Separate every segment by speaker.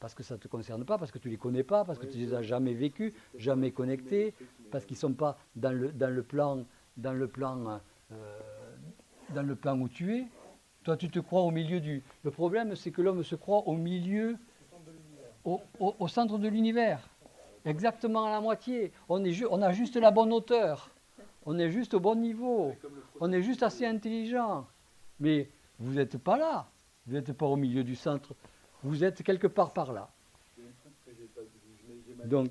Speaker 1: parce que ça ne te concerne pas, parce que tu ne les connais pas, parce que tu ne les as jamais vécus, jamais connectés, parce qu'ils ne sont pas dans le plan où tu es. Toi, tu te crois au milieu du... Le problème, c'est que l'homme se croit au milieu, au centre de l'univers. Exactement à la moitié. On a juste la bonne hauteur. On est juste au bon niveau. On est juste assez intelligent. Mais vous n'êtes pas là. Vous n'êtes pas au milieu du centre. Vous êtes quelque part par là. Donc,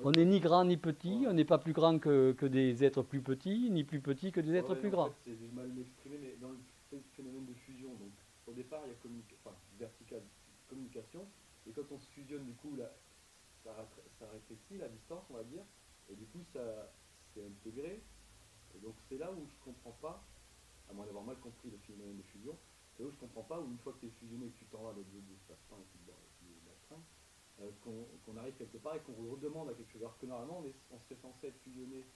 Speaker 1: on n'est ni grand ni petit. On n'est pas plus grand que des êtres plus petits, ni plus petits que des êtres plus grands.
Speaker 2: C'est du mal m'exprimer, mais dans le phénomène de fusion, donc au départ, il y a verticale communication, et quand on se fusionne, du coup, là, ça rétrécit la distance, on va dire, et du coup, ça c'est intégré. Et donc, c'est là où je ne comprends pas, à moins d'avoir mal compris le phénomène de fusion, c'est là où je ne comprends pas, où une fois que tu es fusionné, que tu t'en vas de l'espace-temps et puis de l'astreinte, qu'on arrive quelque part et qu'on redemande à quelque chose. Alors que normalement, on serait censé être fusionné.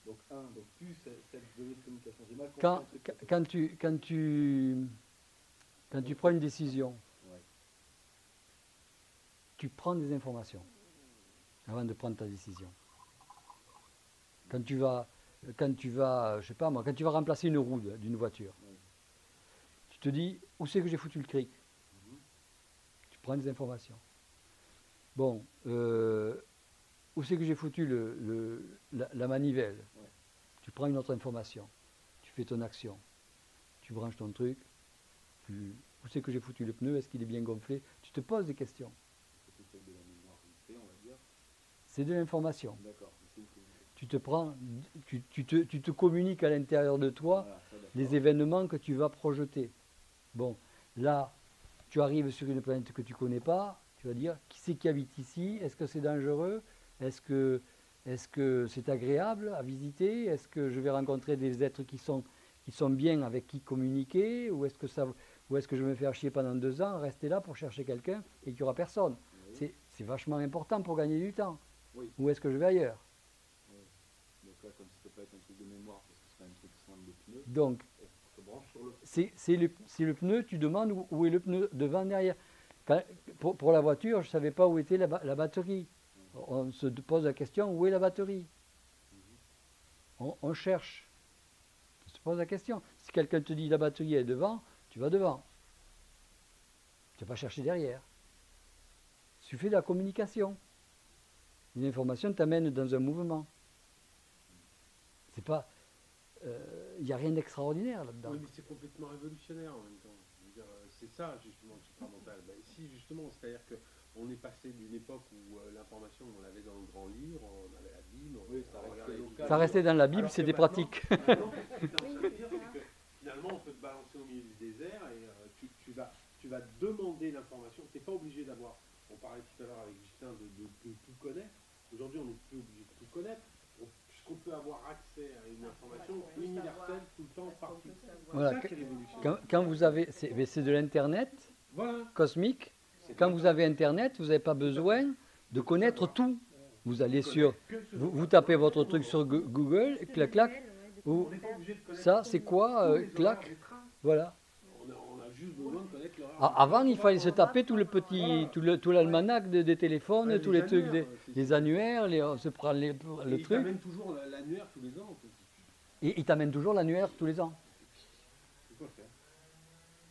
Speaker 2: Donc, donc plus cette donnée de communication. J'ai mal compris.
Speaker 1: Quand tu prends une décision,
Speaker 2: ouais.
Speaker 1: Tu prends des informations avant de prendre ta décision. Quand tu vas, je sais pas moi, quand tu vas remplacer une roue d'une voiture, tu te dis, où c'est que j'ai foutu le cric? Tu prends des informations. Bon, où c'est que j'ai foutu la manivelle? Tu prends une autre information. Tu fais ton action. Tu branches ton truc. Où c'est que j'ai foutu le pneu? Est-ce qu'il est bien gonflé? Tu te poses des questions. C'est de l'information. Tu te communiques à l'intérieur de toi les événements que tu vas projeter. Bon, là, tu arrives sur une planète que tu ne connais pas, tu vas dire, qui c'est qui habite ici? Est-ce que c'est dangereux? Est-ce que c'est agréable à visiter? Est-ce que je vais rencontrer des êtres qui sont bien, avec qui communiquer? Ou est-ce que je vais me faire chier pendant 2 ans, rester là pour chercher quelqu'un et qu'il n'y aura personne? C'est vachement important pour gagner du temps.
Speaker 2: Oui.
Speaker 1: Ou est-ce que je vais ailleurs?
Speaker 2: Oui. Donc là, comme ça peut être un truc de mémoire, parce que c'est un truc simple de pneu.
Speaker 1: Donc, c'est le pneu, tu demandes où est le pneu, devant, derrière. Pour la voiture, je ne savais pas où était la batterie. On se pose la question, où est la batterie? On cherche. On se pose la question. Si quelqu'un te dit la batterie est devant, tu vas devant. Tu ne vas pas chercher derrière. Il suffit de la communication. Une information t'amène dans un mouvement. C'est pas... Il n'y a rien d'extraordinaire là-dedans.
Speaker 3: Oui, mais c'est complètement révolutionnaire en même temps. C'est ça justement le supramental. Ben, si justement, c'est-à-dire qu'on est passé d'une époque où l'information, on l'avait dans le grand livre, on avait la Bible,
Speaker 1: ça restait dans la Bible, c'était pratique.
Speaker 3: Maintenant, finalement, on peut te balancer au milieu du désert et tu vas demander l'information. Tu n'es pas obligé d'avoir, on parlait tout à l'heure avec Justin de tout connaître. Aujourd'hui, on n'est plus obligé de tout connaître. Puisqu'on peut avoir accès à une information universelle tout le temps, partout.
Speaker 1: Voilà. Quand vous avez, c'est de l'internet cosmique. Quand vous avez internet, vous n'avez pas besoin de connaître tout. Vous allez vous tapez votre truc sur Google, clac clac. Ça, c'est quoi, clac. Voilà.
Speaker 3: On a juste besoin de connaître l'horaire.
Speaker 1: Avant, il fallait se taper tout l'almanach des téléphones, tous les trucs, des annuaires, on se prend le truc.
Speaker 3: Il t'amène toujours l'annuaire tous les ans.
Speaker 1: Et il t'amène toujours l'annuaire tous les ans.
Speaker 3: Pourquoi faire?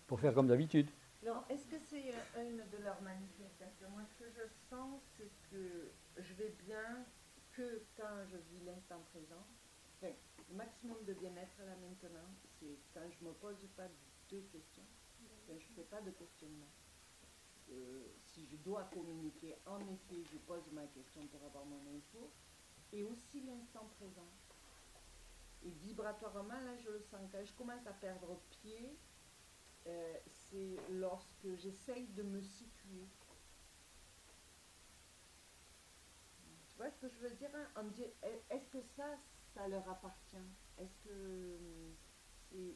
Speaker 1: Pour faire comme d'habitude.
Speaker 4: Non, est-ce que c'est une de leurs manifestations? Moi, ce que je sens, c'est que je vais bien que quand je vis l'instant présent. Enfin, le maximum de bien-être là maintenant, c'est quand je ne me pose pas de questions. Je ne fais pas de questionnement. Si je dois communiquer, en effet, je pose ma question pour avoir mon info. Et aussi l'instant présent. Et vibratoirement, là, je le sens. Quand je commence à perdre pied, c'est lorsque j'essaye de me situer. Tu vois ce que je veux dire, hein? Est-ce que ça leur appartient? Est-ce que c'est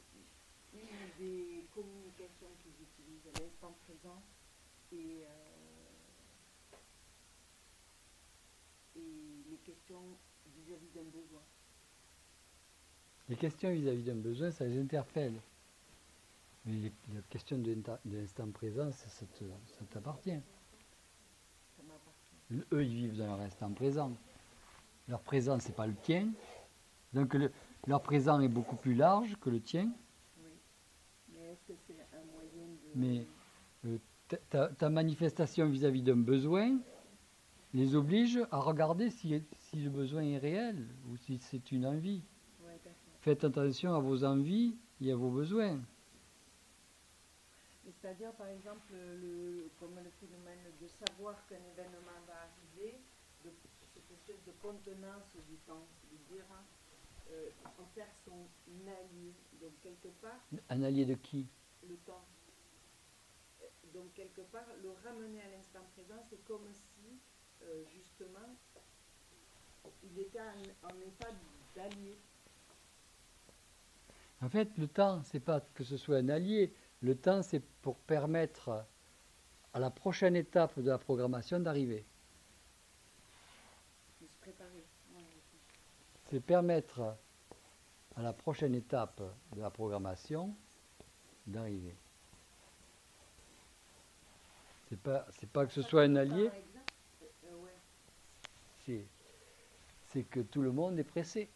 Speaker 4: une des communications qu'ils utilisent à l'instant présent et les questions vis-à-vis d'un besoin?
Speaker 1: Les questions vis-à-vis d'un besoin, ça les interpelle. Mais la question de l'instant présent, ça t'appartient.
Speaker 4: Ça m'appartient.
Speaker 1: Eux, ils vivent dans leur instant présent. Leur présent, c'est pas le tien. Donc leur présent est beaucoup plus large que le tien.
Speaker 4: Oui. Mais est-ce que c'est un moyen de...
Speaker 1: Mais ta manifestation vis-à-vis d'un besoin les oblige à regarder si le besoin est réel ou si c'est une envie.
Speaker 4: Ouais, d'accord.
Speaker 1: Faites attention à vos envies et à vos besoins.
Speaker 4: C'est-à-dire, par exemple, comme le phénomène de savoir qu'un événement va arriver, de cette espèce de contenance du temps, de dire, en faire son allié. Donc, quelque part,
Speaker 1: Un allié de qui?
Speaker 4: le temps. Donc, quelque part, le ramener à l'instant présent, c'est comme si, justement, il était en état d'allié.
Speaker 1: En fait, le temps, c'est pas que ce soit un allié. Le temps, c'est pour permettre à la prochaine étape de la programmation d'arriver.
Speaker 4: De se préparer. Ouais.
Speaker 1: C'est permettre à la prochaine étape de la programmation d'arriver. C'est pas que ce soit un allié,
Speaker 4: Ouais.
Speaker 1: c'est que tout le monde est pressé.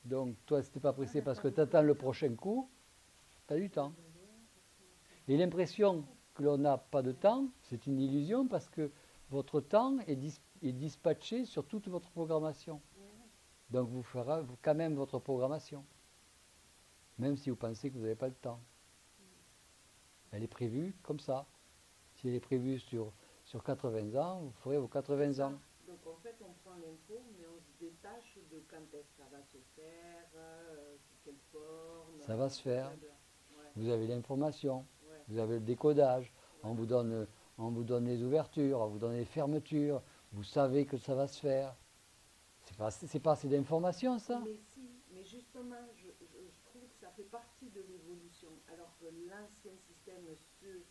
Speaker 1: Donc toi, si tu n'es pas pressé parce que tu attends le prochain coup, tu as du temps. Et l'impression que l'on n'a pas de temps, c'est une illusion parce que votre temps est dispatché sur toute votre programmation. Donc vous ferez quand même votre programmation, même si vous pensez que vous n'avez pas le temps. Elle est prévue comme ça. Si elle est prévue sur 80 ans, vous ferez vos 80 ans.
Speaker 4: Donc en fait, on prend l'info, mais on se détache de quand est-ce que ça va se faire, sous quelle forme.
Speaker 1: Ça va se faire.
Speaker 4: Ouais.
Speaker 1: Vous avez l'information,
Speaker 4: Ouais.
Speaker 1: vous avez le décodage, on vous donne les ouvertures, on vous donne les fermetures, vous savez que ça va se faire. C'est pas assez d'informations, ça?
Speaker 4: Mais si, mais justement, je trouve que ça fait partie de l'évolution. Alors que l'ancien système, ceux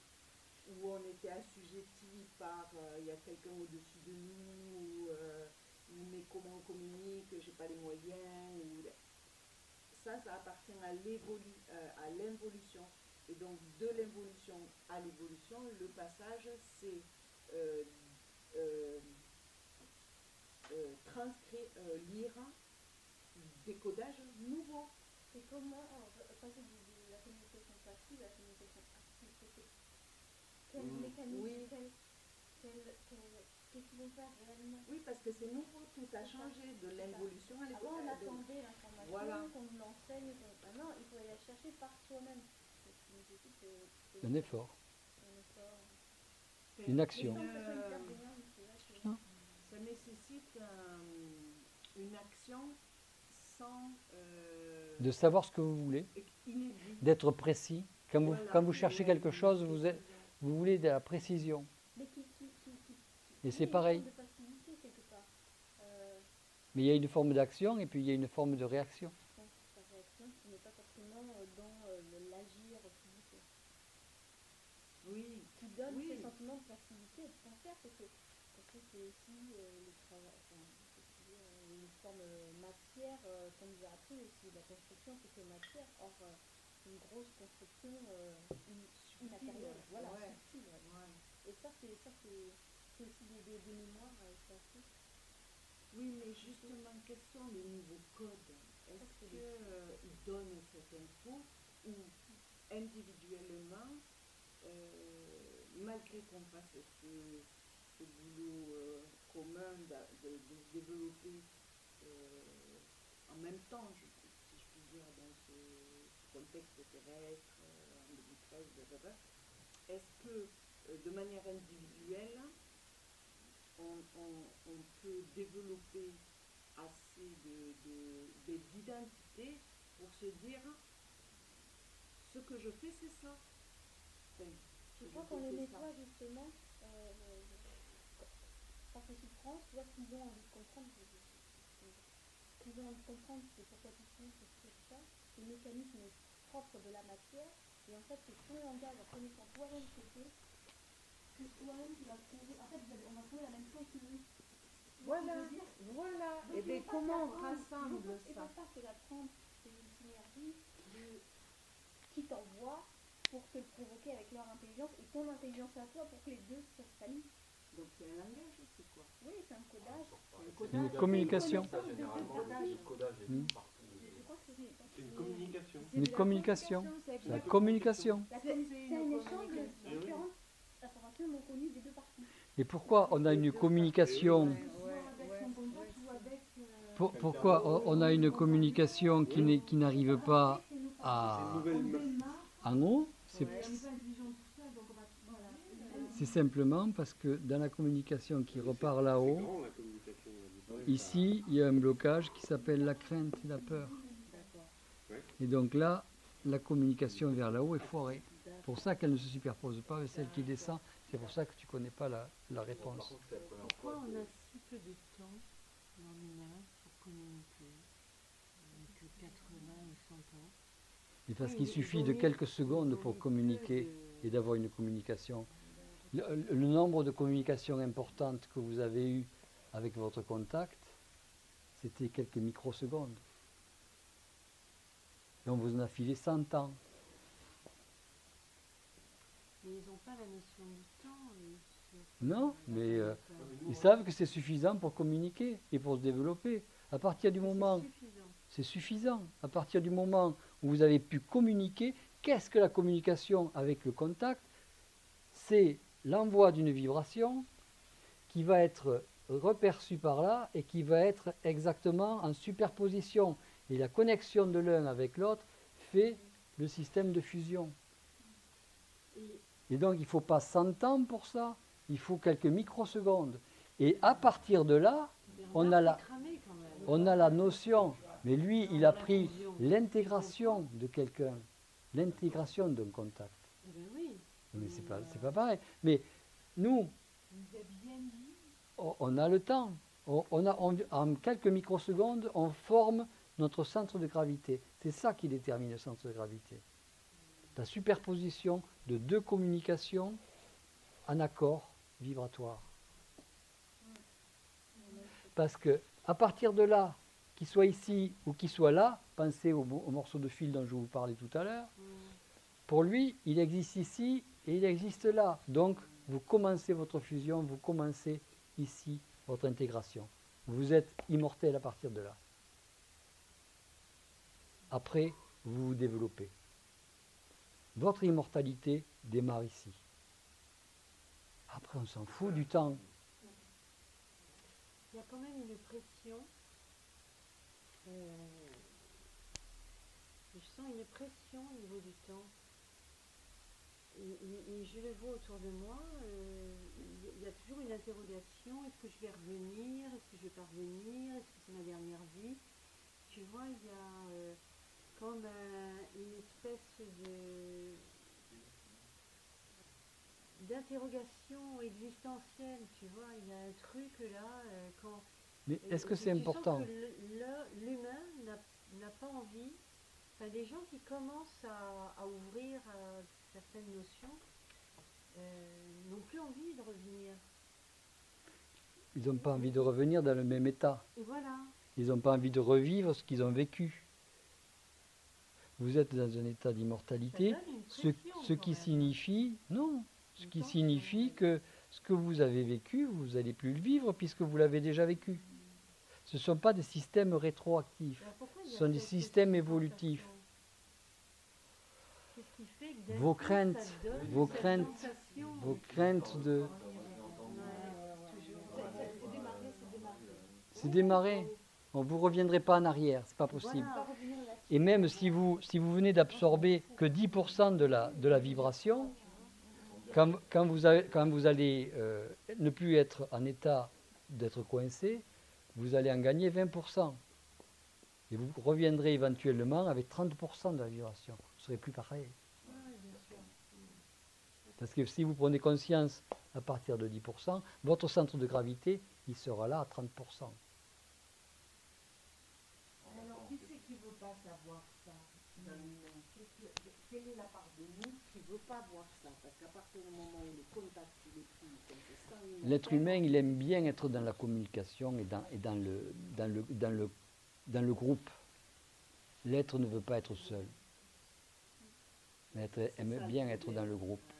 Speaker 4: où on était assujetti par il y a quelqu'un au-dessus de nous, ou mais comment on communique, j'ai pas les moyens, ça appartient à l'involution. Et donc de l'involution à l'évolution, le passage, c'est transcrire, lire, décodage nouveau.
Speaker 5: Et comment passer de la communication passive à la communication active? Quel mécanisme, qu'est-ce qu'ils vont faire réellement?
Speaker 4: Oui, parce que c'est nouveau, tout a changé de l'involution à l'évolution.
Speaker 5: Avant, on attendait l'information,
Speaker 4: voilà.
Speaker 5: qu'on nous l'enseigne. Maintenant, il faut aller la chercher par soi-même.
Speaker 1: Un effort,
Speaker 5: Un effort.
Speaker 1: une action.
Speaker 4: Ça nécessite une action sans...
Speaker 1: De savoir ce que vous voulez,
Speaker 4: inédit.
Speaker 1: d'être précis. Quand vous cherchez quelque chose, vous voulez de la précision.
Speaker 5: Mais
Speaker 1: Et c'est pareil.
Speaker 5: de facilité quelque part.
Speaker 1: Mais il y a une forme d'action et puis il y a une forme de réaction.
Speaker 5: La réaction qui n'est pas forcément dans l'agir physique.
Speaker 4: Oui.
Speaker 5: Qui donne
Speaker 4: Oui.
Speaker 5: ce sentiment de facilité et de faire, parce que c'est aussi le travail, une forme matière, qu'on nous a appris aussi, la construction c'est que matière, or une grosse construction immatérielle, voilà,
Speaker 4: Ouais.
Speaker 5: subtile.
Speaker 4: Ouais.
Speaker 5: Et ça c'est aussi des mémoires ça aussi.
Speaker 4: Oui, mais justement, quels sont les nouveaux codes? Est-ce qu'ils donnent cette info ou individuellement, malgré qu'on fasse ce boulot commun de se développer en même temps, si je puis dire, dans ce contexte terrestre, en 2013, blablabla, est-ce que de manière individuelle, on peut développer assez d'identité pour se dire ce que je fais c'est ça. Enfin,
Speaker 5: Je crois qu'on les nettoie justement par ces souffrances, tu vois, qu'ils ont envie de comprendre, qu'ils ont envie de comprendre c'est pourquoi tu souffres, c'est tout ça, les mécanismes propres de la matière, et en fait c'est ton langage en connaissant toi-même ce que c'est, que toi-même tu vas trouver, en fait on va trouver la même chose que lui.
Speaker 4: Voilà. Et bien comment on rassemble
Speaker 5: ça? Et pas te l'apprendre, c'est une synergie de qui t'envoie pour te le provoquer avec leur intelligence et ton intelligence à toi pour que les deux s'allient.
Speaker 4: Donc c'est un langage aussi, quoi.
Speaker 5: Oui, c'est un codage.
Speaker 1: Une communication.
Speaker 2: Ça, généralement, le codage est partout.
Speaker 5: Je crois que c'est
Speaker 3: C'est une communication.
Speaker 1: Une communication.
Speaker 4: C'est
Speaker 1: La communication.
Speaker 5: c'est un échange de différentes informations non connues des deux parties.
Speaker 1: Et pourquoi on a une communication Pourquoi on a une communication qui n'arrive pas en haut? C'est simplement parce que dans la communication qui repart
Speaker 3: C'est
Speaker 1: là-haut,
Speaker 3: grand la communication.
Speaker 1: ici, il y a un blocage qui s'appelle la crainte et la peur. Et donc là, la communication vers là-haut est foirée. C'est pour ça qu'elle ne se superpose pas avec celle qui descend. C'est pour ça que tu ne connais pas la réponse.
Speaker 6: Pourquoi on a si peu de temps dans l'humain pour communiquer que 80 ou 100 ans?
Speaker 1: Et parce qu'il suffit de quelques secondes pour communiquer et d'avoir une communication. Le nombre de communications importantes que vous avez eues avec votre contact, c'était quelques microsecondes. Et on vous en a filé 100 ans.
Speaker 6: Mais ils n'ont pas la notion du temps.
Speaker 1: Non, mais ils savent que c'est suffisant pour communiquer et pour se développer. À partir du moment, c'est suffisant. À partir du moment où vous avez pu communiquer, qu'est-ce que la communication avec le contact? C'est l'envoi d'une vibration qui va être reperçue par là et qui va être exactement en superposition. Et la connexion de l'un avec l'autre fait le système de fusion. Et donc il ne faut pas 100 ans pour ça, il faut quelques microsecondes. Et à partir de là, on a la notion. Mais lui, il a pris l'intégration de quelqu'un, l'intégration d'un contact. Mais c'est pas pareil. Mais nous, on a le temps. En quelques microsecondes, on forme notre centre de gravité. C'est ça qui détermine le centre de gravité. La superposition de deux communications en accord vibratoire. Parce que à partir de là, qu'il soit ici ou qu'il soit là, pensez au morceau de fil dont je vous parlais tout à l'heure, pour lui, il existe ici et il existe là. Donc, vous commencez votre fusion, vous commencez ici votre intégration. Vous êtes immortel à partir de là. Après, vous vous développez. Votre immortalité démarre ici. Après, on s'en fout du temps.
Speaker 6: Il y a quand même une pression. Je sens une pression au niveau du temps. Et je le vois autour de moi. Il y a toujours une interrogation. Est-ce que je vais revenir? Est-ce que je vais pas revenir? Est-ce que c'est ma dernière vie? Tu vois, il y a comme une espèce d'interrogation existentielle, tu vois, il y a un truc là, quand...
Speaker 1: Mais est-ce que c'est important?
Speaker 6: Tu sens que l'humain n'a pas envie, enfin les gens qui commencent à ouvrir à certaines notions n'ont plus envie de revenir.
Speaker 1: Ils n'ont pas envie de revenir dans le même état.
Speaker 6: Et voilà.
Speaker 1: Ils n'ont pas envie de revivre ce qu'ils ont vécu. Vous êtes dans un état d'immortalité, ce qui signifie, non, ce qui signifie que ce que vous avez vécu, vous n'allez plus le vivre puisque vous l'avez déjà vécu. Ce ne sont pas des systèmes rétroactifs, ce sont des systèmes évolutifs. Vos craintes de... C'est démarré. Bon, vous ne reviendrez pas en arrière, ce n'est pas possible. Et même si vous venez d'absorber que 10% de la vibration, quand vous allez ne plus être en état d'être coincé, vous allez en gagner 20%. Et vous reviendrez éventuellement avec 30% de la vibration. Vous ne serez plus pareil. Parce que si vous prenez conscience à partir de 10%, votre centre de gravité, il sera là à 30%.
Speaker 4: Alors, qui c'est qui ne veut pas savoir ça dans l'humain? Quelle est la part de nous qui ne veut pas voir ça? Parce qu'à partir du moment où le contact il est plus comme ça,
Speaker 1: l'être humain, il aime bien être dans la communication et dans le groupe. L'être ne veut pas être seul. Mais elle aime bien être dans le groupe.